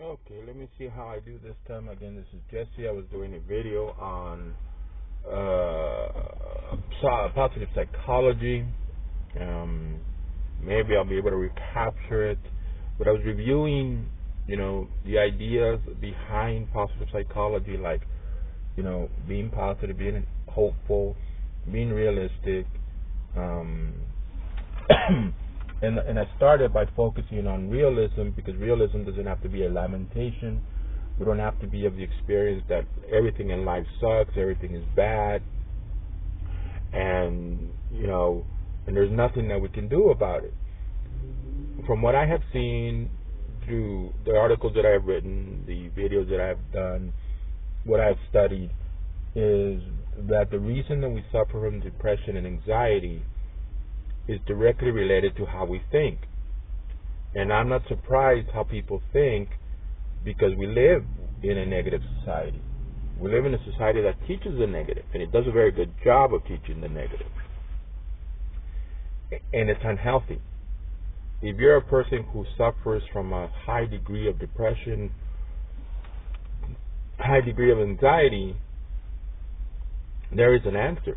Okay, let me see how I do this time. Again, this is Jesse. I was doing a video on positive psychology. Um, Maybe I'll be able to recapture it. But I was reviewing, the ideas behind positive psychology, like, being positive, being hopeful, being realistic. Um, and I started by focusing on realism, because realism doesn't have to be a lamentation. We don't have to be of the experience that everything in life sucks, everything is bad, and and there's nothing that we can do about it. From what I have seen through the articles that I have written, the videos that I have done, what I have studied, is that the reason that we suffer from depression and anxiety is directly related to how we think. And I'm not surprised how people think, because we live in a negative society. We live in a society that teaches the negative, and it does a very good job of teaching the negative. And it's unhealthy. If you're a person who suffers from a high degree of depression, high degree of anxiety, there is an answer.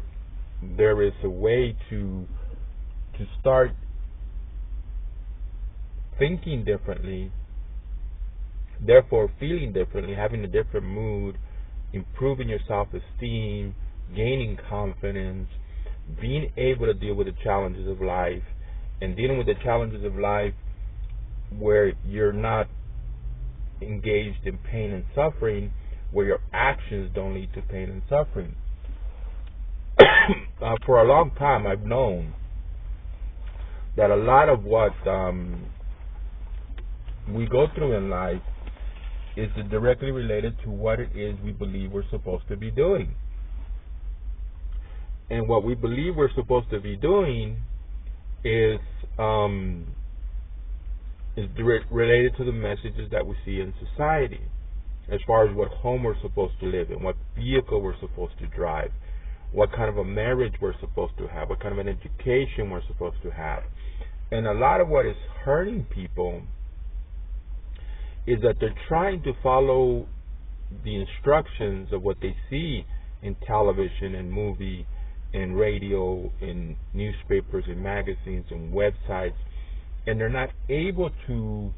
There is a way to start thinking differently, therefore feeling differently, having a different mood, improving your self-esteem, gaining confidence, being able to deal with the challenges of life, and dealing with the challenges of life where you're not engaged in pain and suffering, where your actions don't lead to pain and suffering. For a long time, I've known that a lot of what we go through in life is directly related to what it is we believe we're supposed to be doing. And what we believe we're supposed to be doing is related to the messages that we see in society, as far as what home we're supposed to live in, what vehicle we're supposed to drive, what kind of a marriage we're supposed to have, what kind of an education we're supposed to have. And a lot of what is hurting people is that they're trying to follow the instructions of what they see in television and movie and radio and newspapers and magazines and websites, and they're not able to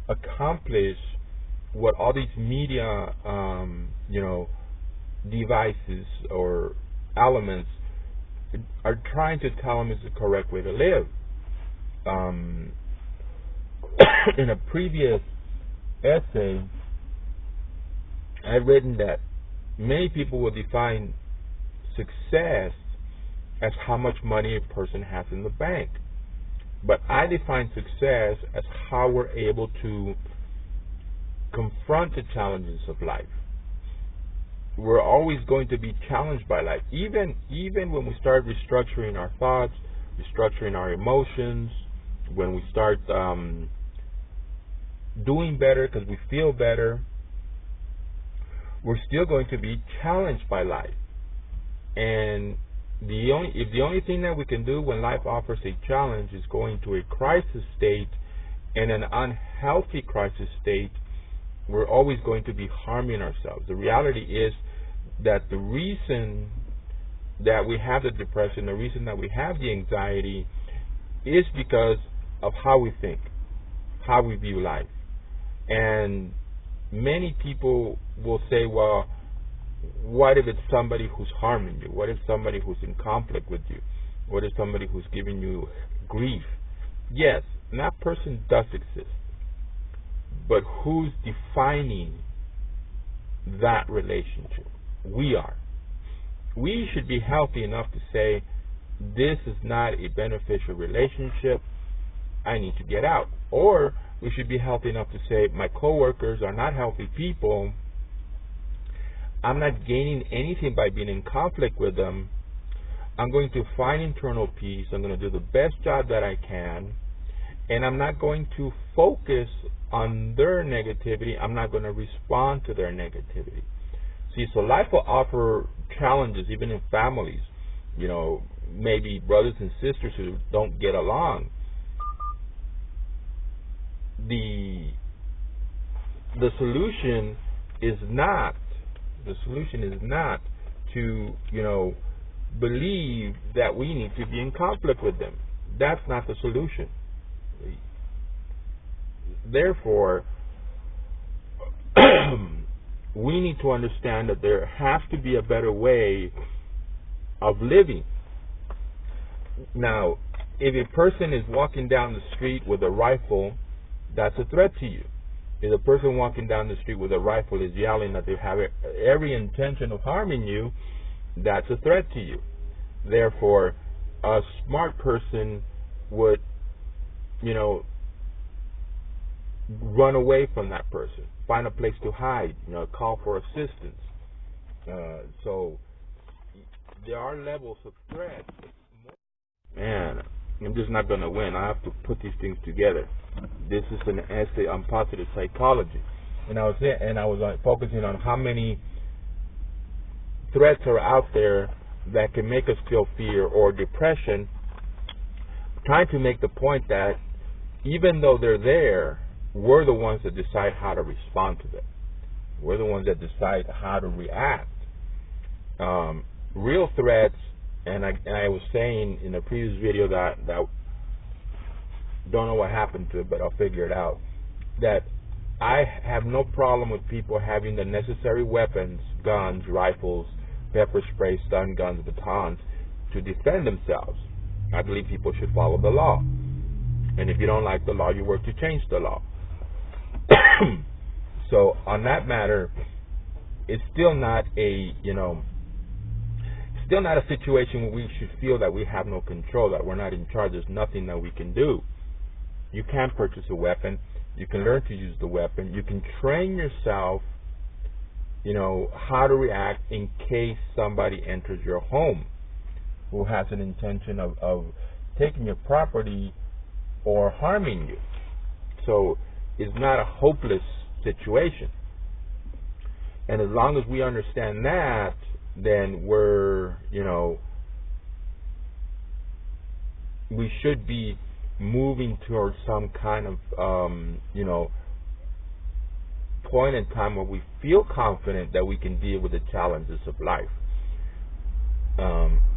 accomplish what all these media devices or elements are trying to tell them is the correct way to live. In a previous essay, I've written that many people will define success as how much money a person has in the bank. But I define success as how we're able to confront the challenges of life. We're always going to be challenged by life. Even when we start restructuring our thoughts, restructuring our emotions, when we start doing better because we feel better, we're still going to be challenged by life. And if the only thing that we can do when life offers a challenge is go into a crisis state, and an unhealthy crisis state, we're always going to be harming ourselves. The reality is that the reason that we have the depression, the reason that we have the anxiety, is because of how we think, how we view life. And many people will say, well, what if it's somebody who's harming you? What if somebody who's in conflict with you? What if somebody who's giving you grief? Yes, that person does exist. But who's defining that relationship? We are. We should be healthy enough to say, this is not a beneficial relationship, I need to get out. Or we should be healthy enough to say, my coworkers are not healthy people, I'm not gaining anything by being in conflict with them, I'm going to find internal peace, I'm going to do the best job that I can, and I'm not going to focus on their negativity, I'm not going to respond to their negativity. See, so life will offer challenges even in families, maybe brothers and sisters who don't get along. the solution is not to, believe that we need to be in conflict with them. That's not the solution. Therefore, we need to understand that there has to be a better way of living. Now, if a person is walking down the street with a rifle, that's a threat to you. If a person walking down the street with a rifle is yelling that they have every intention of harming you, that's a threat to you. Therefore, a smart person would, run away from that person, find a place to hide, call for assistance. So there are levels of threat. Man, I'm just not going to win. I have to put these things together. This is an essay on positive psychology, and I was focusing on how many threats are out there that can make us feel fear or depression, trying to make the point that even though they're there, we're the ones that decide how to respond to them. We're the ones that decide how to react. Real threats, and I was saying in a previous video that don't know what happened to it, but I'll figure it out, that I have no problem with people having the necessary weapons, guns, rifles, pepper spray, stun guns, batons, to defend themselves. I believe people should follow the law. And if you don't like the law, you work to change the law. So on that matter, it's still not a situation where we should feel that we have no control, that we're not in charge. There's nothing that we can do. You can purchase a weapon. You can learn to use the weapon. You can train yourself, how to react in case somebody enters your home who has an intention of taking your property or harming you. So it's not a hopeless situation. And as long as we understand that, then we're, we should be moving towards some kind of, point in time where we feel confident that we can deal with the challenges of life.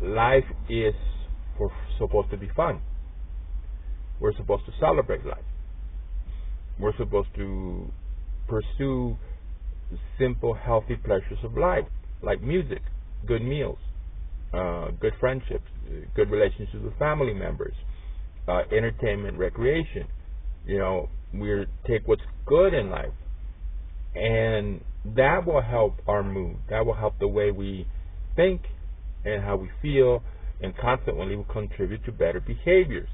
Life is supposed to be fun. We're supposed to celebrate life. We're supposed to pursue simple, healthy pleasures of life, like music, good meals, good friendships, good relationships with family members, entertainment, recreation. We take what's good in life, and that will help our mood. That will help the way we think and how we feel, and consequently will contribute to better behaviors.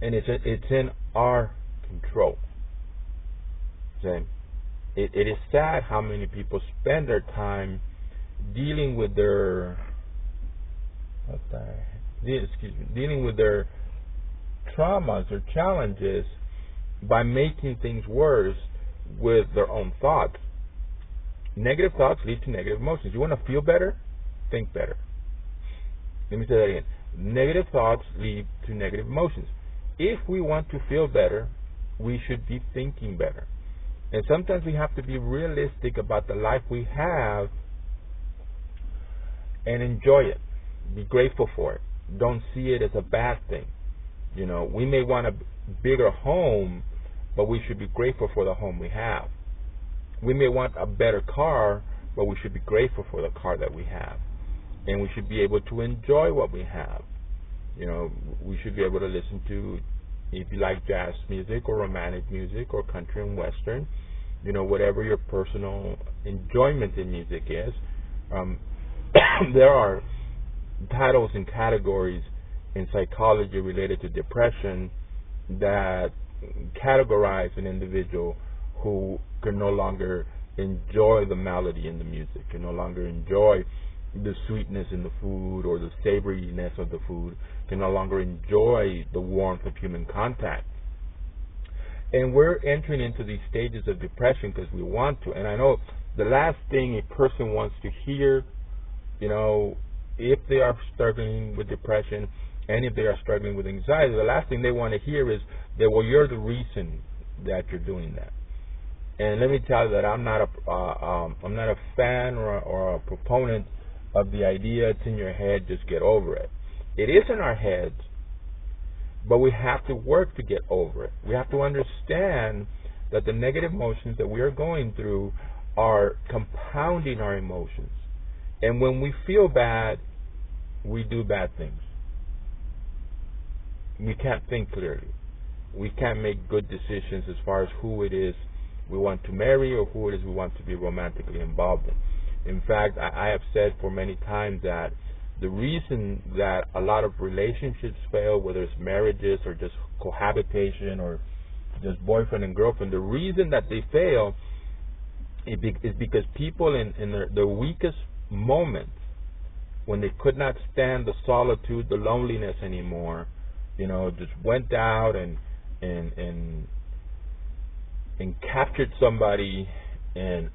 And it's in our control. It is sad how many people spend their time dealing with their traumas or challenges by making things worse with their own thoughts. Negative thoughts lead to negative emotions. You want to feel better? Think better. Let me say that again. Negative thoughts lead to negative emotions. If we want to feel better, we should be thinking better. And sometimes we have to be realistic about the life we have and enjoy it. Be grateful for it. Don't see it as a bad thing. We may want a bigger home, but we should be grateful for the home we have. We may want a better car, but we should be grateful for the car that we have. And we should be able to enjoy what we have. We should be able to listen to, if you like jazz music or romantic music or country and western, whatever your personal enjoyment in music is. There are titles and categories in psychology related to depression that categorize an individual who can no longer enjoy the melody in the music, can no longer enjoy the sweetness in the food or the savoriness of the food, can no longer enjoy the warmth of human contact. And we're entering into these stages of depression because we want to. And I know the last thing a person wants to hear, if they are struggling with depression and if they are struggling with anxiety, the last thing they want to hear is that, well, you're the reason that you're doing that. And let me tell you that I'm not a fan or a proponent of the idea it's in your head, just get over it. It is in our heads, but we have to work to get over it. We have to understand that the negative emotions that we are going through are compounding our emotions. And when we feel bad, we do bad things. We can't think clearly. We can't make good decisions as far as who it is we want to marry or who it is we want to be romantically involved in. In fact, I have said for many times that the reason that a lot of relationships fail, whether it's marriages or just cohabitation or just boyfriend and girlfriend, the reason that they fail is because people in their weakest moments, when they could not stand the solitude, the loneliness anymore, just went out and captured somebody, and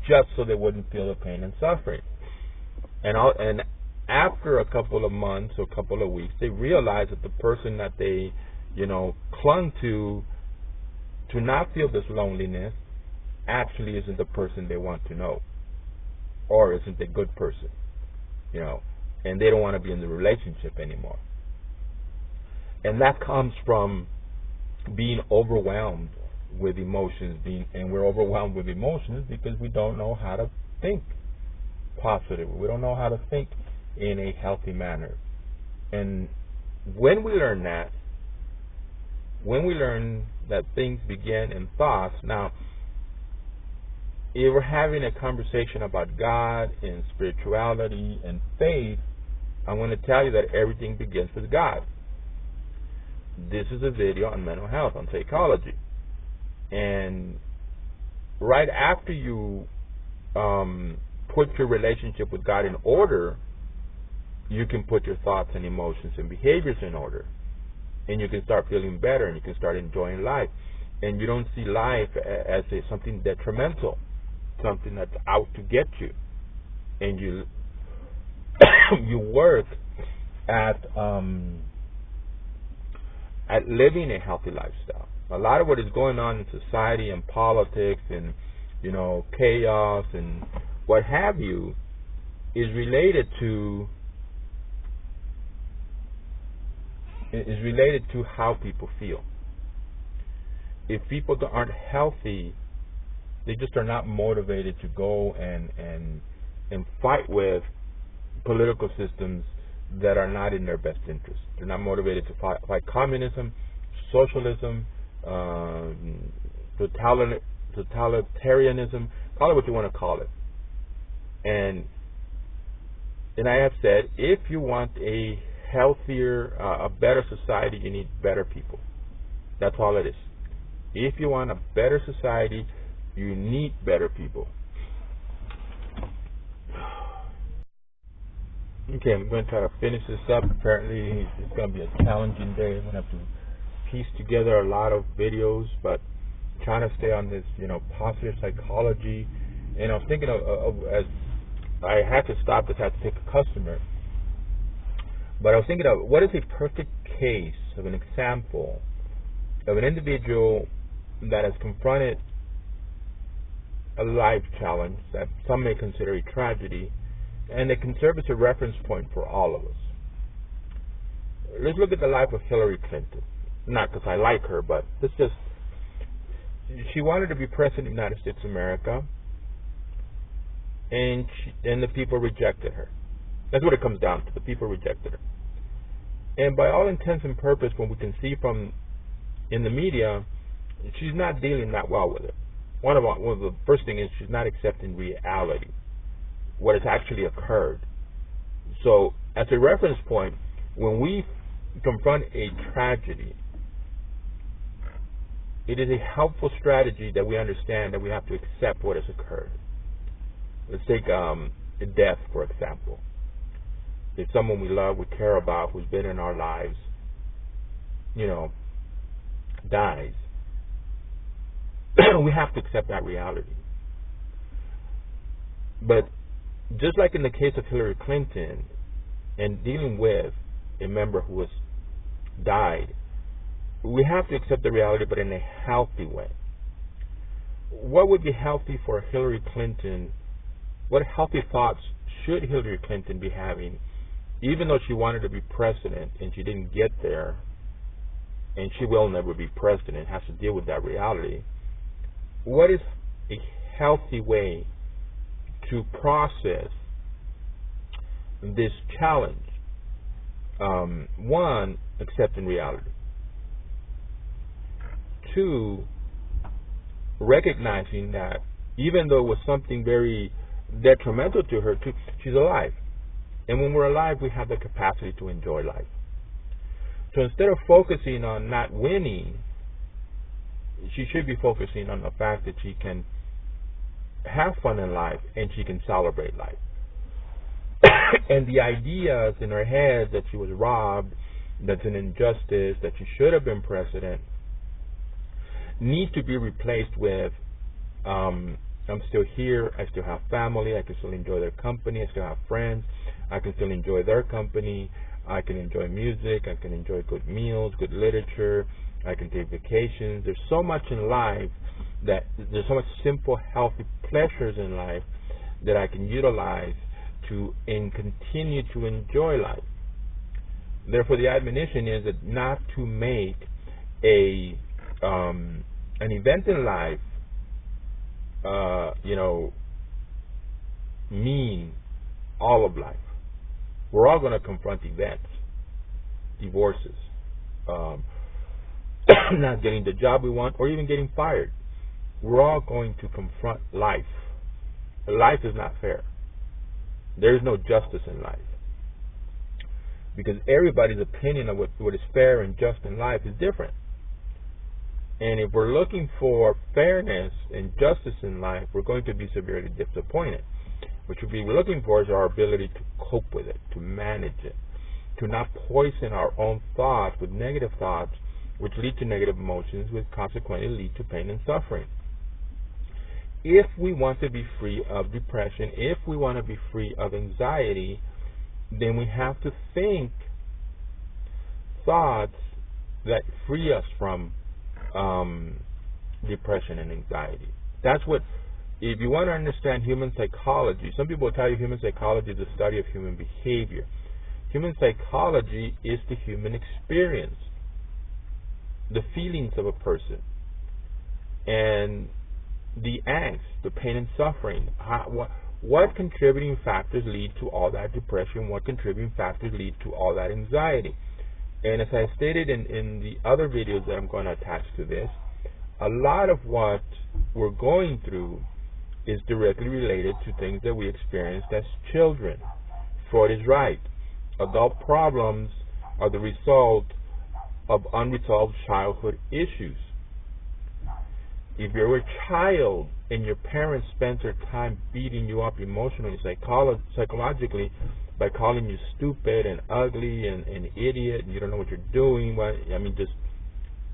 just so they wouldn't feel the pain and suffering. And after a couple of months or a couple of weeks, they realized that the person that they, clung to not feel this loneliness actually isn't the person they want to know, or isn't a good person, and they don't want to be in the relationship anymore. And that comes from being overwhelmed with emotions, and we're overwhelmed with emotions because we don't know how to think positively. We don't know how to think in a healthy manner. And when we learn that things begin in thoughts. Now, if we're having a conversation about God and spirituality and faith, I'm going to tell you that everything begins with God. This is a video on mental health, on psychology. And right after you put your relationship with God in order, you can put your thoughts and emotions and behaviors in order. And you can start feeling better, and you can start enjoying life. And you don't see life as something detrimental, something that's out to get you. And you you work at living a healthy lifestyle. A lot of what is going on in society and politics and chaos and what have you is related to how people feel. If people aren't healthy, they just are not motivated to go and fight with political systems that are not in their best interest. They're not motivated to fight communism, socialism, totalitarianism, call it what you want to call it. And I have said, if you want a healthier, a better society, you need better people. That's all it is. If you want a better society, you need better people. Okay, I'm going to try to finish this up. Apparently, it's going to be a challenging day. I'm going to have to piece together a lot of videos, but trying to stay on this, positive psychology. And I was thinking of as I had to stop because I had to take a customer. But I was thinking of what is a perfect case of an example of an individual that has confronted a life challenge that some may consider a tragedy, and it can serve as a reference point for all of us. Let's look at the life of Hillary Clinton. Not because I like her, but she wanted to be president of the United States of America, and the people rejected her. That's what it comes down to. The people rejected her. And by all intents and purposes, what we can see from in the media, she's not dealing that well with it. One of the first thing is she's not accepting reality, what has actually occurred. So, as a reference point, when we confront a tragedy, it is a helpful strategy that we understand that we have to accept what has occurred. Let's take death, for example. If someone we love, we care about, who's been in our lives, dies, we have to accept that reality. But just like in the case of Hillary Clinton and dealing with a member who has died, we have to accept the reality, but in a healthy way. what would be healthy for Hillary Clinton? What healthy thoughts should Hillary Clinton be having, even though she wanted to be president and she didn't get there, and she will never be president, has to deal with that reality? What is a healthy way to process this challenge? One, accepting reality. Two, recognizing that even though it was something very detrimental to her, she's alive. And when we're alive, we have the capacity to enjoy life. So instead of focusing on not winning, she should be focusing on the fact that she can have fun in life and she can celebrate life. And the ideas in her head that she was robbed, that's an injustice, that she should have been president, need to be replaced with I'm still here, I still have family, I can still enjoy their company, I still have friends, I can still enjoy their company, I can enjoy music, I can enjoy good meals, good literature, I can take vacations. There's so much in life, that there's so much simple, healthy pleasures in life that I can utilize to and continue to enjoy life. Therefore, the admonition is that not to make an event in life, mean all of life. We're all going to confront events, divorces, not getting the job we want, or even getting fired. We're all going to confront life. Life is not fair. There is no justice in life, because everybody's opinion of what is fair and just in life is different. And if we're looking for fairness and justice in life, we're going to be severely disappointed. What we're looking for is our ability to cope with it, to manage it, to not poison our own thoughts with negative thoughts, which lead to negative emotions, which consequently lead to pain and suffering. If we want to be free of depression, if we want to be free of anxiety, then we have to think thoughts that free us from depression and anxiety. That's what, if you want to understand human psychology, some people will tell you human psychology is the study of human behavior. Human psychology is the human experience, the feelings of a person, and the angst, the pain and suffering. What contributing factors lead to all that depression? What contributing factors lead to all that anxiety? And as I stated in the other videos that I'm going to attach to this, a lot of what we're going through is directly related to things that we experienced as children. Freud is right. Adult problems are the result of unresolved childhood issues. If you're a child and your parents spent their time beating you up emotionally, psychologically, by calling you stupid and ugly and an idiot, and you don't know what you're doing,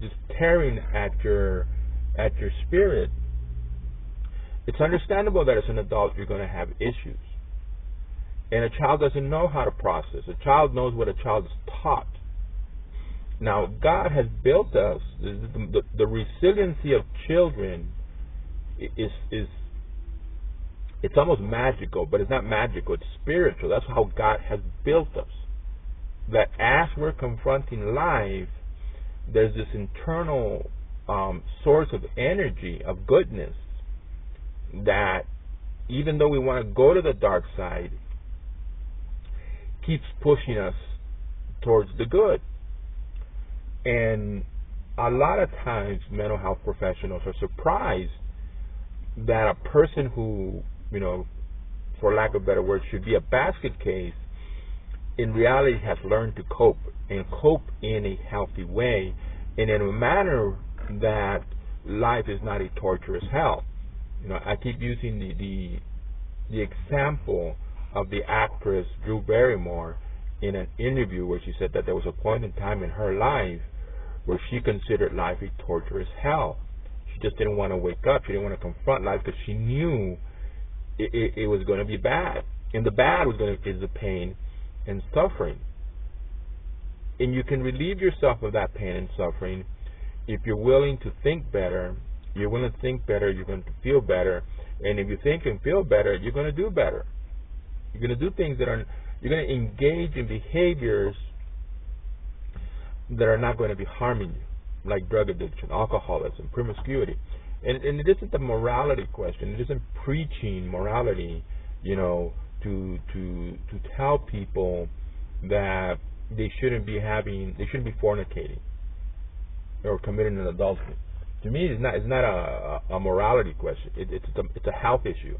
just tearing at your spirit, it's understandable that as an adult you're going to have issues. And a child doesn't know how to process. A child knows what a child is taught. Now, God has built us. The resiliency of children is it's almost magical, but it's not magical. It's spiritual. That's how God has built us. That as we're confronting life, there's this internal source of energy, of goodness, that even though we want to go to the dark side, keeps pushing us towards the good. And a lot of times mental health professionals are surprised that a person who, for lack of a better word, should be a basket case, in reality has learned to cope, and cope in a healthy way, and in a manner that life is not a torturous hell. I keep using the example of the actress Drew Barrymore in an interview where she said that there was a point in time in her life where she considered life a torturous hell. She just didn't want to wake up. She didn't want to confront life because she knew it was going to be bad. And the bad is the pain and suffering. And you can relieve yourself of that pain and suffering if you're willing to think better You're going to think better. You're going to feel better. And if you think and feel better, you're going to do better. You're going to do things you're going to engage in behaviors that are not going to be harming you, like drug addiction, alcoholism, promiscuity. And it isn't a morality question. It isn't preaching morality, to tell people that they shouldn't be fornicating or committing an adultery. To me, it's not a morality question. It's a health issue.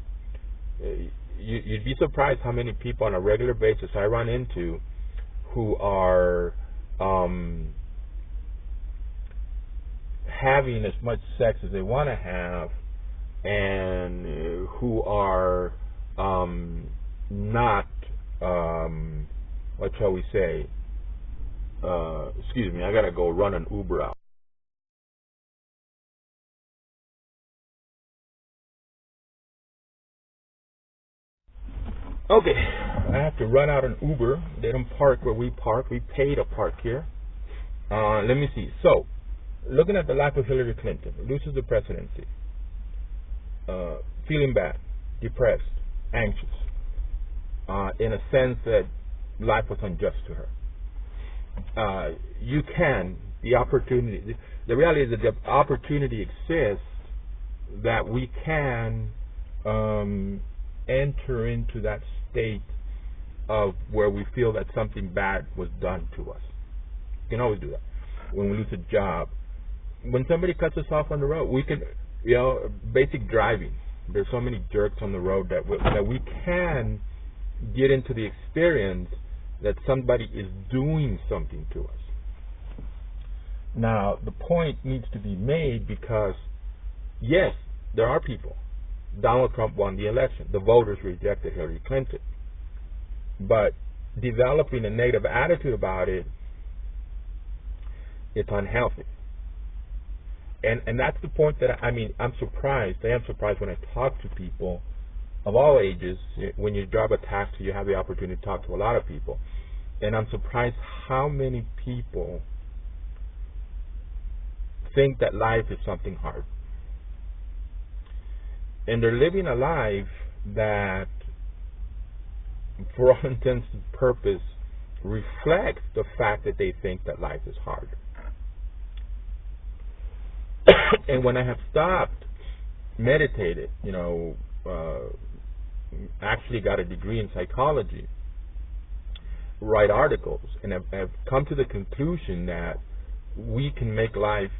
You'd be surprised how many people on a regular basis I run into who are having as much sex as they want to have, and who are not, what shall we say, excuse me, I gotta go run an Uber out. Okay, I have to run out an Uber. They don't park where we park. We pay to park here. Let me see. So, looking at the life of Hillary Clinton, loses the presidency, feeling bad, depressed, anxious, in a sense that life was unjust to her. The reality is that the opportunity exists that we can enter into that state of where we feel that something bad was done to us. You can always do that. When we lose a job, when somebody cuts us off on the road, we can, basic driving. There's so many jerks on the road that we can get into the experience that somebody is doing something to us. Now, the point needs to be made because, yes, there are people. Donald Trump won the election. The voters rejected Hillary Clinton. But developing a negative attitude about it, it's unhealthy. And that's the point that, I'm surprised. I am surprised when I talk to people of all ages. When you drive a taxi, you have the opportunity to talk to a lot of people. And I'm surprised how many people think that life is something hard. And they're living a life that, for all intents and purposes, reflects the fact that they think that life is hard. And when I have stopped, meditated, actually got a degree in psychology, write articles, and have come to the conclusion that we can make life,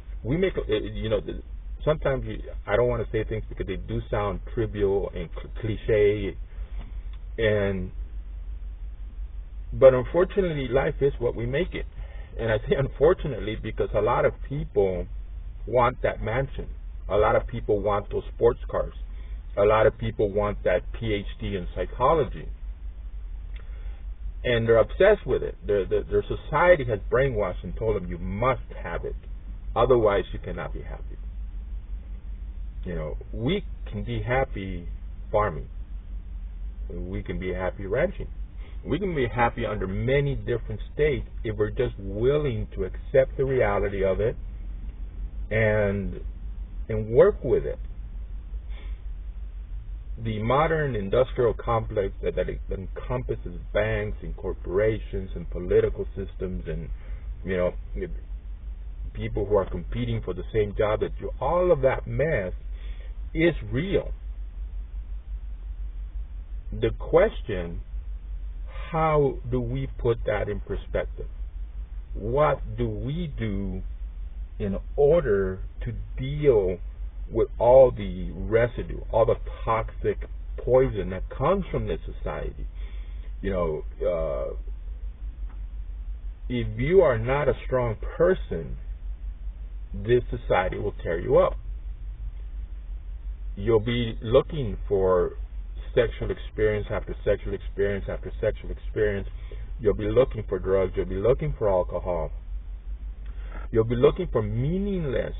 sometimes I don't want to say things because they do sound trivial and cliche, but unfortunately life is what we make it. And I say unfortunately because a lot of people want that mansion. A lot of people want those sports cars. A lot of people want that PhD in psychology. And they're obsessed with it. Their society has brainwashed and told them you must have it. Otherwise you cannot be happy. We can be happy farming. We can be happy ranching. We can be happy under many different states if we're just willing to accept the reality of it and work with it. The modern industrial complex that encompasses banks and corporations and political systems and people who are competing for the same job that you, all of that mess is real. The question, how do we put that in perspective? What do we do in order to deal with all the residue, all the toxic poison that comes from this society? If you are not a strong person, this society will tear you up. You'll be looking for sexual experience after sexual experience after sexual experience. You'll be looking for drugs. You'll be looking for alcohol. You'll be looking for meaningless,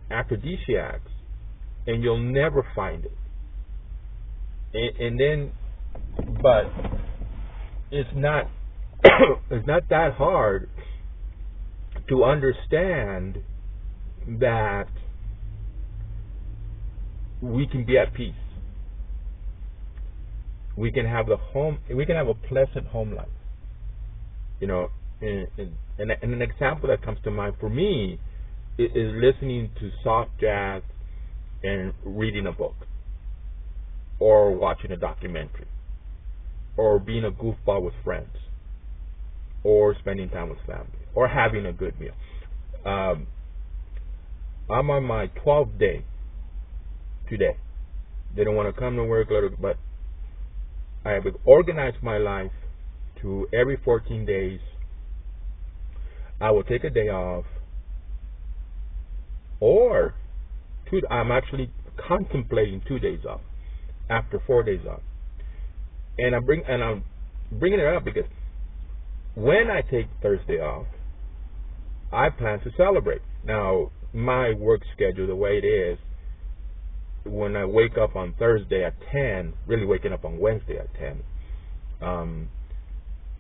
aphrodisiacs, and you'll never find it. But it's not it's not that hard to understand that we can be at peace. We can have a pleasant home life. You know, and an example that comes to mind for me is listening to soft jazz and reading a book, or watching a documentary, or being a goofball with friends, or spending time with family, or having a good meal. I'm on my 12th day today. They don't want to come to work, but I have organized my life to every 14 days I will take a day off, or I'm actually contemplating 2 days off after 4 days off. And I'm bringing it up because when I take Thursday off, I plan to celebrate. Now, my work schedule, the way it is, when I wake up on Thursday at 10, really waking up on Wednesday at 10,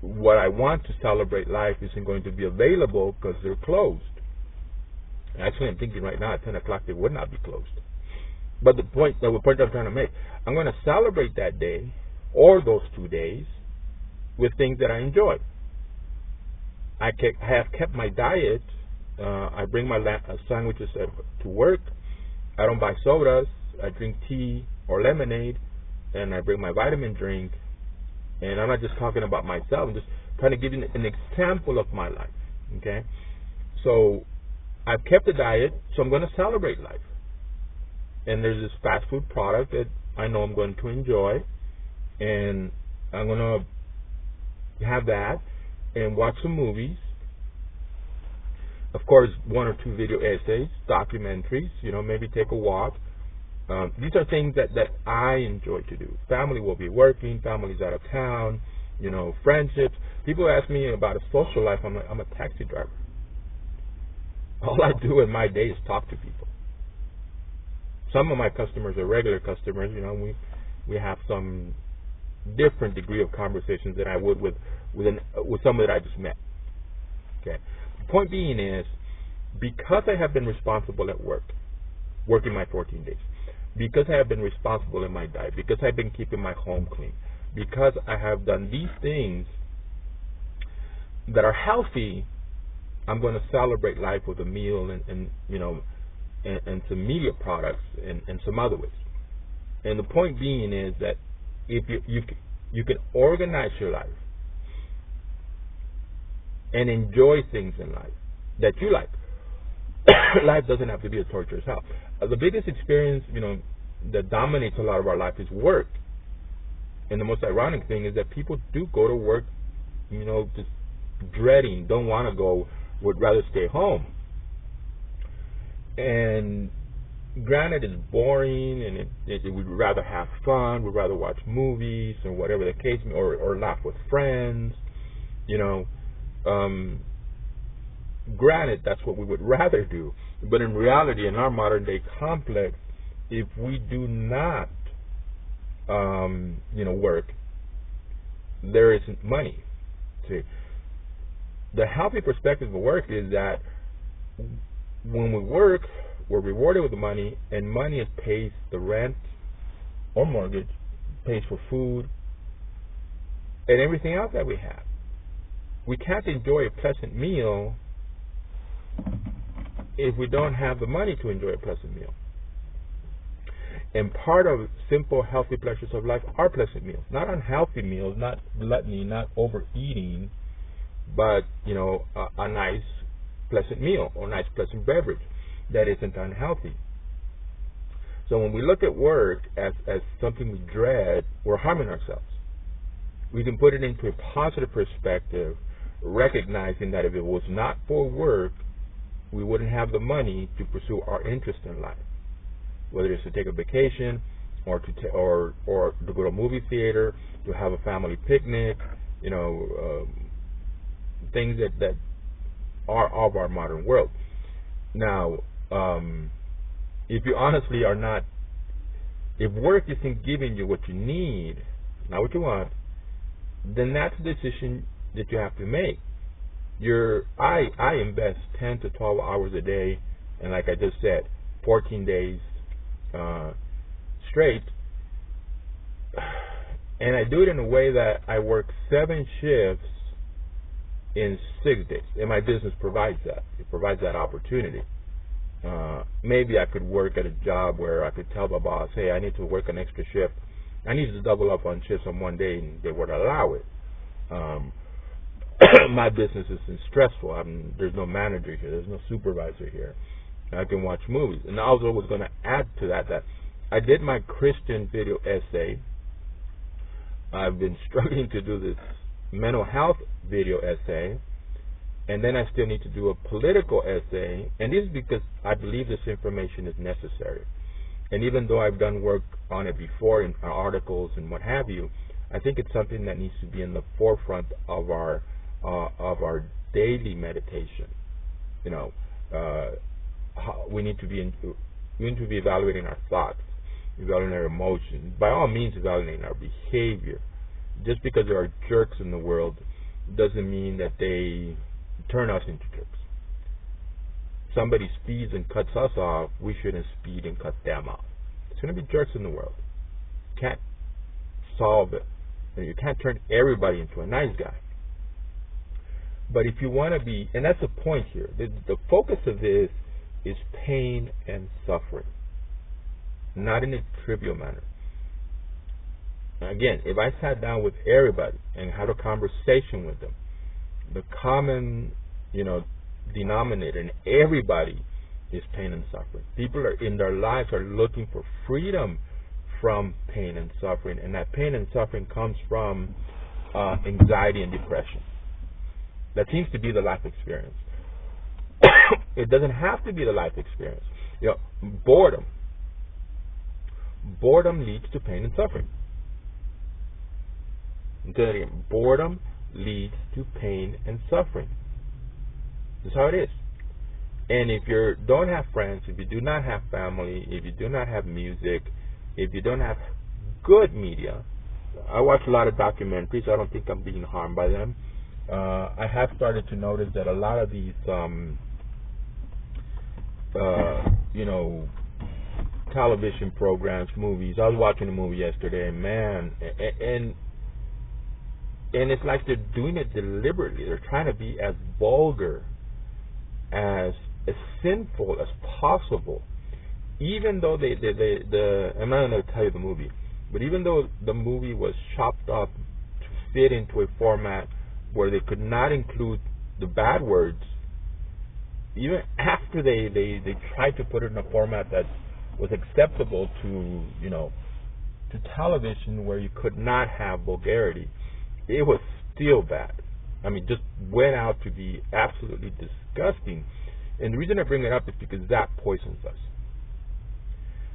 what I want to celebrate life isn't going to be available because they're closed. Actually, I'm thinking right now at 10 o'clock they would not be closed. But the point I'm trying to make, I'm going to celebrate that day or those 2 days with things that I enjoy. I have kept my diet. I bring my sandwiches to work. I don't buy sodas. I drink tea or lemonade, and I bring my vitamin drink. And I'm not just talking about myself. I'm just trying to give you an example of my life. Okay? So I've kept the diet, so I'm going to celebrate life. And there's this fast food product that I know I'm going to enjoy, and I'm going to have that and watch some movies. Of course, 1 or 2 video essays, documentaries, maybe take a walk. These are things that I enjoy to do. Family will be working, family's out of town, friendships. People ask me about a social life. I'm a taxi driver. All I do in my day is talk to people. Some of my customers are regular customers. We have some different degree of conversations than I would with someone that I just met. Okay. The point being is, because I have been responsible at work, working my 14 days, because I have been responsible in my diet, because I've been keeping my home clean, because I have done these things that are healthy, I'm going to celebrate life with a meal and some media products and some other ways. And the point being is that if you can organize your life and enjoy things in life that you like. Life doesn't have to be a torturous hell. The biggest experience, that dominates a lot of our life is work. And the most ironic thing is that people do go to work, just dreading, don't want to go, would rather stay home. And granted, it's boring, and we'd rather have fun, we'd rather watch movies or whatever the case, or laugh with friends, Granted, that's what we would rather do. But in reality, in our modern day complex, if we do not, work, there isn't money. See, the healthy perspective of work is that when we work, we're rewarded with money, and money pays the rent or mortgage, pays for food, and everything else that we have. We can't enjoy a pleasant meal if we don't have the money to enjoy a pleasant meal. And part of simple, healthy pleasures of life are pleasant meals. Not unhealthy meals, not gluttony, not overeating, but, a nice, pleasant meal or nice, pleasant beverage that isn't unhealthy. So when we look at work as something we dread, we're harming ourselves. We can put it into a positive perspective, recognizing that if it was not for work, we wouldn't have the money to pursue our interest in life, whether it's to take a vacation or to go to a movie theater, to have a family picnic, things that are of our modern world. Now, if you honestly are not, if work isn't giving you what you need, not what you want, then that's a decision that you have to make. I invest 10 to 12 hours a day, and like I just said, 14 days straight, and I do it in a way that I work 7 shifts in 6 days, and my business provides that. It provides that opportunity. Maybe I could work at a job where I could tell the boss, hey, I need to work an extra shift. I need to double up on shifts on one day, and they would allow it. My business isn't stressful. There's no manager here. There's no supervisor here. I can watch movies. And I also was going to add to that I did my Christian video essay. I've been struggling to do this mental health video essay. And then I still need to do a political essay. And this is because I believe this information is necessary. And even though I've done work on it before in articles and what have you, I think it's something that needs to be in the forefront of our daily meditation. We need to be evaluating our thoughts, evaluating our emotions. By all means, evaluating our behavior. Just because there are jerks in the world doesn't mean that they turn us into jerks. Somebody speeds and cuts us off, we shouldn't speed and cut them off. There's going to be jerks in the world. You can't solve it. You can't turn everybody into a nice guy. But if you want to be, and that's the point here, the focus of this is pain and suffering, not in a trivial manner. Again, if I sat down with everybody and had a conversation with them, the common, denominator in everybody is pain and suffering. People in their lives are looking for freedom from pain and suffering, and that pain and suffering comes from anxiety and depression. That seems to be the life experience. It doesn't have to be the life experience. Boredom. Boredom leads to pain and suffering. Again, boredom leads to pain and suffering. That's how it is. And if you don't have friends, if you do not have family, if you do not have music, if you don't have good media, I watch a lot of documentaries. I don't think I'm being harmed by them. I have started to notice that a lot of these, television programs, movies. I was watching a movie yesterday, man, and it's like they're doing it deliberately. They're trying to be as vulgar, as sinful as possible. Even though I'm not going to tell you the movie, but even though the movie was chopped up to fit into a format where they could not include the bad words, even after they tried to put it in a format that was acceptable to television, where you could not have vulgarity, it was still bad. I mean, just went out to be absolutely disgusting. And the reason I bring it up is because that poisons us.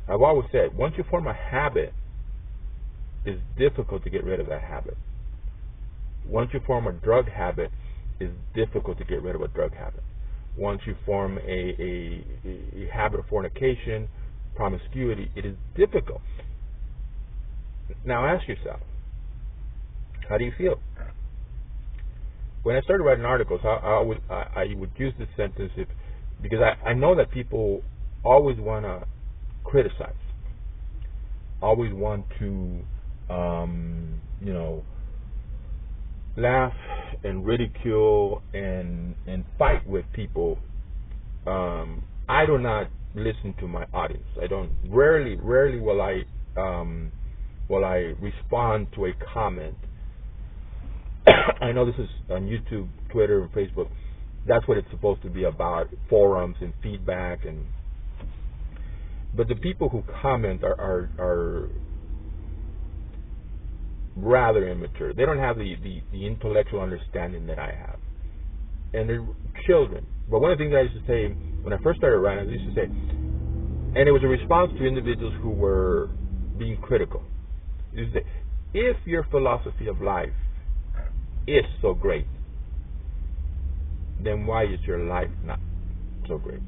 I've always said, once you form a habit, it's difficult to get rid of that habit. Once you form a drug habit, it's difficult to get rid of a drug habit. Once you form a habit of fornication, promiscuity, it is difficult. Now ask yourself, how do you feel? When I started writing articles, I would use this sentence because I know that people always want to criticize, always want to laugh and ridicule and fight with people. I do not listen to my audience. I don't. Rarely will I respond to a comment. I know this is on YouTube, Twitter, and Facebook. That's what it's supposed to be about, forums and feedback. But the people who comment are rather immature. They don't have the intellectual understanding that I have. And they're children. But one of the things I used to say when I first started writing, I used to say, and it was a response to individuals who were being critical. I used to say, if your philosophy of life is so great, then why is your life not so great?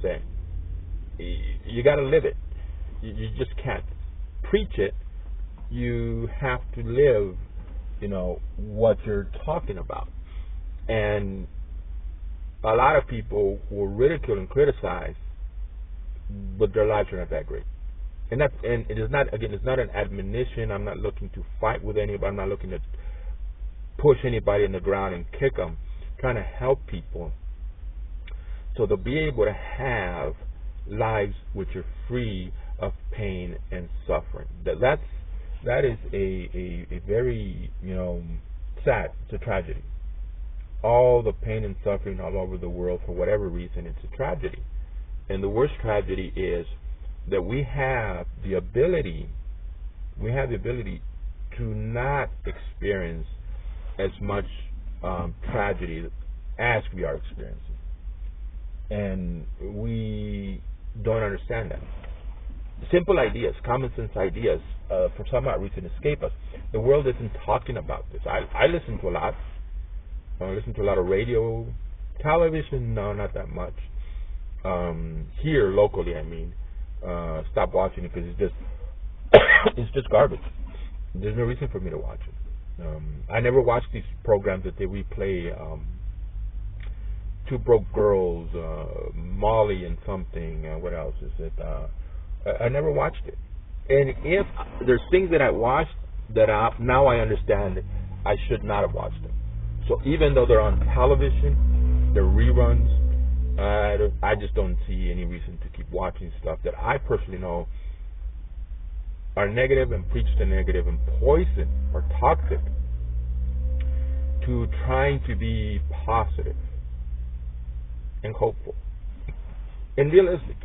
Say, you got to live it. You just can't preach it. You have to live, what you're talking about. And a lot of people will ridicule and criticize, but their lives are not that great. And it is not, again, it's not an admonition. I'm not looking to fight with anybody. I'm not looking to push anybody in the ground and kick them. I'm trying to help people so they'll be able to have lives which are free of pain and suffering. That is a very, sad. It's a tragedy. All the pain and suffering all over the world, for whatever reason, it's a tragedy. And the worst tragedy is that we have the ability to not experience as much tragedy as we are experiencing. And we don't understand that. Simple ideas, common sense ideas, for some odd reason escape us. The world isn't talking about this. I listen to a lot. I listen to a lot of radio, television, no, not that much. Here locally, I mean, stop watching it because it's just garbage. There's no reason for me to watch it. I never watch these programs that they replay. Two Broke Girls, Molly and something. What else is it? I never watched it. And if there's things that I watched that now I understand I should not have watched them. So even though they're on television, they're reruns, I just don't see any reason to keep watching stuff that I personally know are negative and preach the negative and poison or toxic to trying to be positive and hopeful and realistic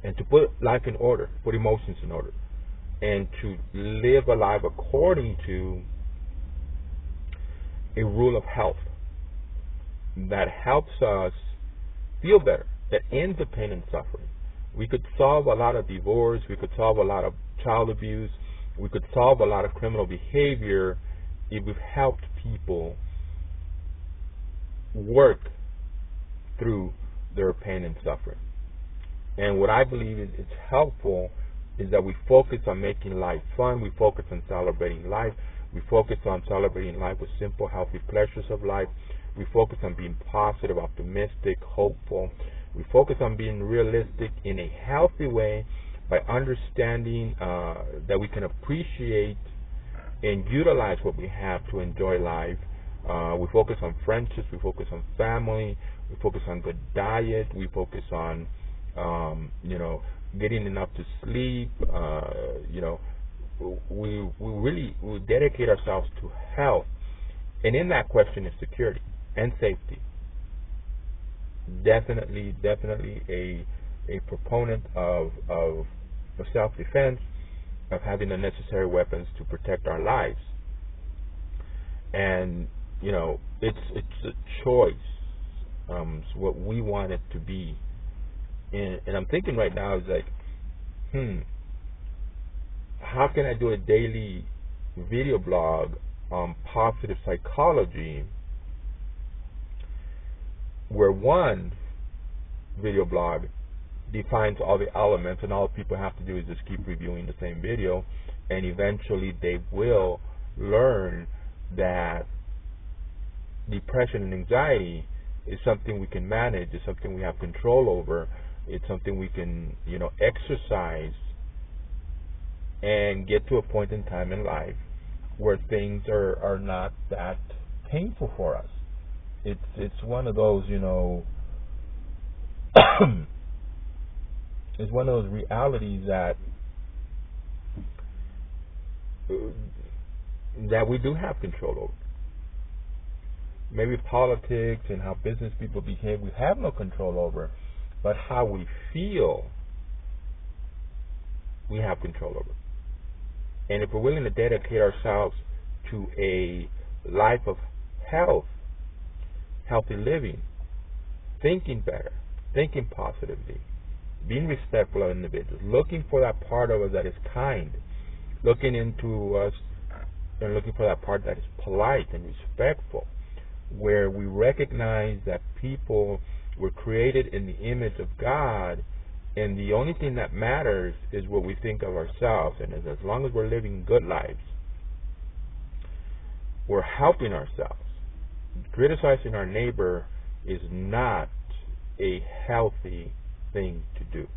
and to put life in order, put emotions in order, and to live a life according to a rule of health that helps us feel better, that ends the pain and suffering. We could solve a lot of divorce, we could solve a lot of child abuse, we could solve a lot of criminal behavior if we've helped people work through their pain and suffering. And what I believe is helpful is that we focus on making life fun, we focus on celebrating life, we focus on celebrating life with simple, healthy pleasures of life. We focus on being positive, optimistic, hopeful. We focus on being realistic in a healthy way by understanding that we can appreciate and utilize what we have to enjoy life. We focus on friendships. We focus on family. We focus on good diet. We focus on, getting enough to sleep. We dedicate ourselves to health, and in that question is security and safety. Definitely a proponent of self-defense, of having the necessary weapons to protect our lives. And it's a choice. It's what we want it to be. And I'm thinking right now is like, how can I do a daily video blog on positive psychology where one video blog defines all the elements and all people have to do is just keep reviewing the same video, and eventually they will learn that depression and anxiety is something we can manage, is something we have control over, it's something we can exercise and get to a point in time in life where things are not that painful for us. It's one of those, it's one of those realities that we do have control over. Maybe politics and how business people behave, we have no control over, but how we feel, we have control over. And if we're willing to dedicate ourselves to a life of health, healthy living, thinking better, thinking positively, being respectful of individuals, looking for that part of us that is kind, looking into us and looking for that part that is polite and respectful, where we recognize that people were created in the image of God, and the only thing that matters is what we think of ourselves. And as long as we're living good lives, we're helping ourselves, criticizing our neighbor is not a healthy thing to do.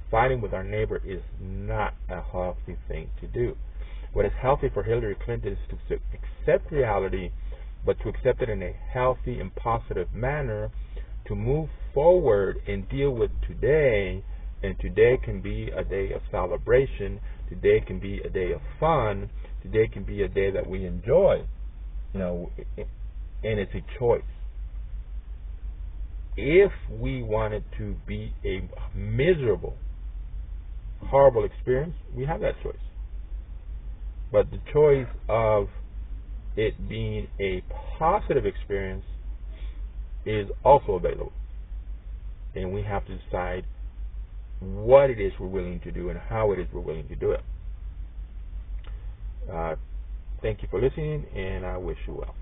Fighting with our neighbor is not a healthy thing to do. What is healthy for Hillary Clinton is to accept reality, but to accept it in a healthy and positive manner, to move forward and deal with today. And today can be a day of celebration. Today can be a day of fun. Today can be a day that we enjoy. And it's a choice. If we want it to be a miserable, horrible experience, we have that choice. But the choice of it being a positive experience is also available. And we have to decide what it is we're willing to do and how it is we're willing to do it. Thank you for listening, and I wish you well.